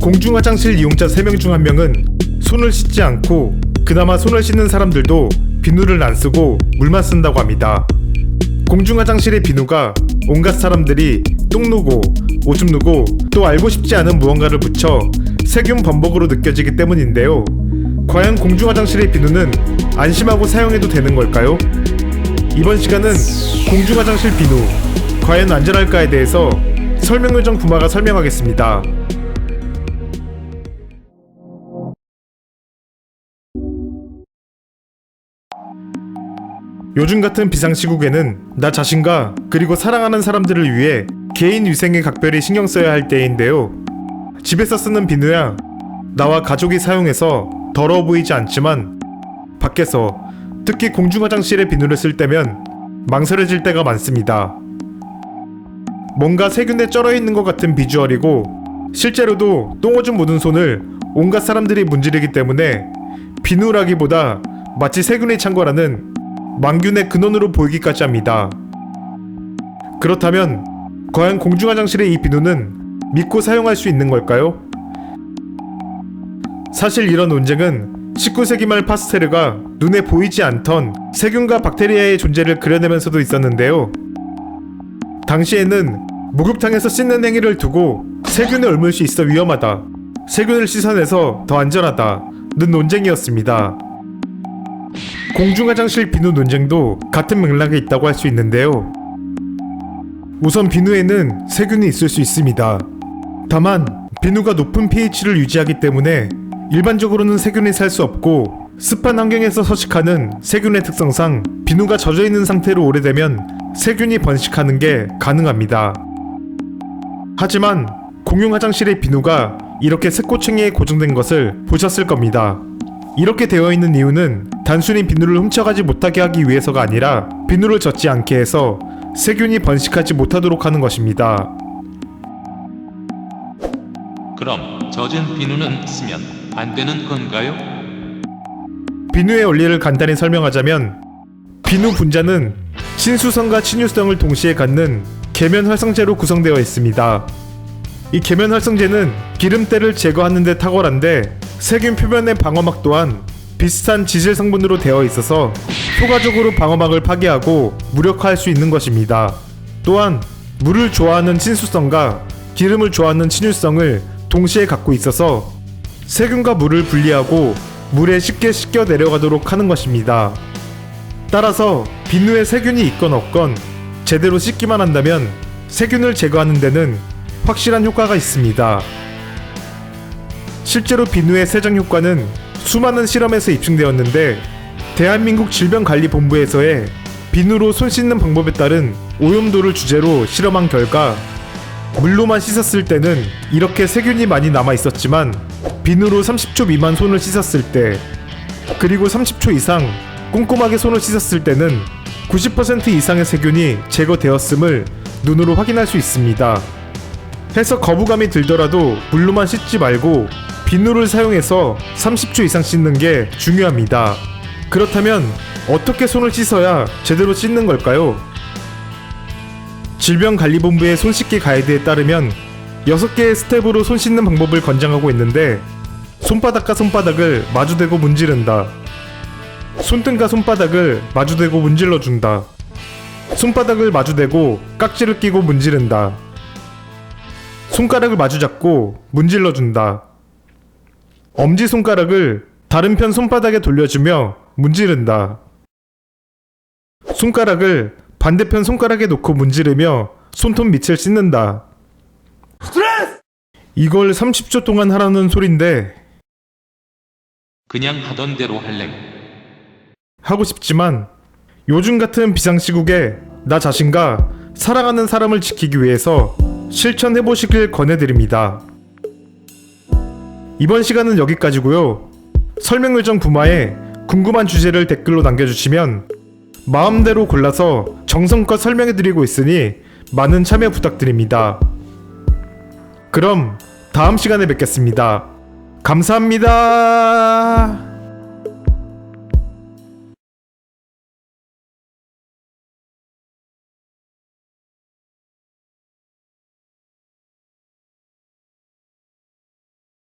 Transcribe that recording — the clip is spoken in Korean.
공중화장실 이용자 3명 중 1명은 손을 씻지 않고, 그나마 손을 씻는 사람들도 비누를 안 쓰고 물만 쓴다고 합니다. 공중화장실의 비누가 온갖 사람들이 똥 누고 오줌 누고 또 알고 싶지 않은 무언가를 묻혀 세균 범벅으로 느껴지기 때문인데요. 과연 공중화장실의 비누는 안심하고 사용해도 되는 걸까요? 이번 시간은 공중화장실 비누 과연 안전할까에 대해서 설명요정 부마가 설명하겠습니다. 요즘 같은 비상시국에는 나 자신과 그리고 사랑하는 사람들을 위해 개인 위생에 각별히 신경 써야 할 때인데요. 집에서 쓰는 비누야 나와 가족이 사용해서 더러워 보이지 않지만, 밖에서 특히 공중화장실의 비누를 쓸 때면 망설여질 때가 많습니다. 뭔가 세균에 쩔어 있는 것 같은 비주얼이고, 실제로도 똥오줌 묻은 손을 온갖 사람들이 문지르기 때문에 비누라기보다 마치 세균이 찬 거라는 망균의 근원으로 보이기까지 합니다. 그렇다면 과연 공중화장실의 이 비누는 믿고 사용할 수 있는 걸까요? 사실 이런 논쟁은 19세기 말 파스테르가 눈에 보이지 않던 세균과 박테리아의 존재를 그려내면서도 있었는데요. 당시에는 목욕탕에서 씻는 행위를 두고 세균을 옮을 수 있어 위험하다, 세균을 씻어내서 더 안전하다는 논쟁이었습니다. 공중화장실 비누 논쟁도 같은 맥락에 있다고 할 수 있는데요. 우선 비누에는 세균이 있을 수 있습니다. 다만 비누가 높은 pH를 유지하기 때문에 일반적으로는 세균이 살 수 없고, 습한 환경에서 서식하는 세균의 특성상 비누가 젖어있는 상태로 오래되면 세균이 번식하는 게 가능합니다. 하지만 공용 화장실의 비누가 이렇게 쇠꼬챙이에 고정된 것을 보셨을 겁니다. 이렇게 되어 있는 이유는 단순히 비누를 훔쳐가지 못하게 하기 위해서가 아니라 비누를 젖지 않게 해서 세균이 번식하지 못하도록 하는 것입니다. 그럼 젖은 비누는 쓰면 안 되는 건가요? 비누의 원리를 간단히 설명하자면, 비누 분자는 친수성과 친유성을 동시에 갖는 계면 활성제로 구성되어 있습니다. 이 계면 활성제는 기름때를 제거하는 데 탁월한데, 세균 표면의 방어막 또한 비슷한 지질 성분으로 되어 있어서 효과적으로 방어막을 파괴하고 무력화할 수 있는 것입니다. 또한 물을 좋아하는 친수성과 기름을 좋아하는 친유성을 동시에 갖고 있어서 세균과 물을 분리하고 물에 쉽게 씻겨 내려가도록 하는 것입니다. 따라서 비누에 세균이 있건 없건 제대로 씻기만 한다면 세균을 제거하는 데는 확실한 효과가 있습니다. 실제로 비누의 세정 효과는 수많은 실험에서 입증되었는데, 대한민국 질병관리본부에서의 비누로 손 씻는 방법에 따른 오염도를 주제로 실험한 결과, 물로만 씻었을 때는 이렇게 세균이 많이 남아 있었지만 비누로 30초 미만 손을 씻었을 때, 그리고 30초 이상 꼼꼼하게 손을 씻었을 때는 90% 이상의 세균이 제거되었음을 눈으로 확인할 수 있습니다. 해서 거부감이 들더라도 물로만 씻지 말고 비누를 사용해서 30초 이상 씻는 게 중요합니다. 그렇다면 어떻게 손을 씻어야 제대로 씻는 걸까요? 질병관리본부의 손씻기 가이드에 따르면 6개의 스텝으로 손 씻는 방법을 권장하고 있는데, 손바닥과 손바닥을 마주대고 문지른다, 손등과 손바닥을 마주대고 문질러준다, 손바닥을 마주대고 깍지를 끼고 문지른다, 손가락을 마주잡고 문질러준다, 엄지손가락을 다른 편 손바닥에 돌려주며 문지른다, 손가락을 반대편 손가락에 놓고 문지르며 손톱 밑을 씻는다. 스트레스! 이걸 30초 동안 하라는 소린데, 그냥 하던 대로 할래. 하고 싶지만 요즘 같은 비상시국에 나 자신과 사랑하는 사람을 지키기 위해서 실천해보시길 권해드립니다. 이번 시간은 여기까지고요. 설명요정 부마에 궁금한 주제를 댓글로 남겨주시면 마음대로 골라서 정성껏 설명해드리고 있으니 많은 참여 부탁드립니다. 그럼 다음 시간에 뵙겠습니다. 감사합니다.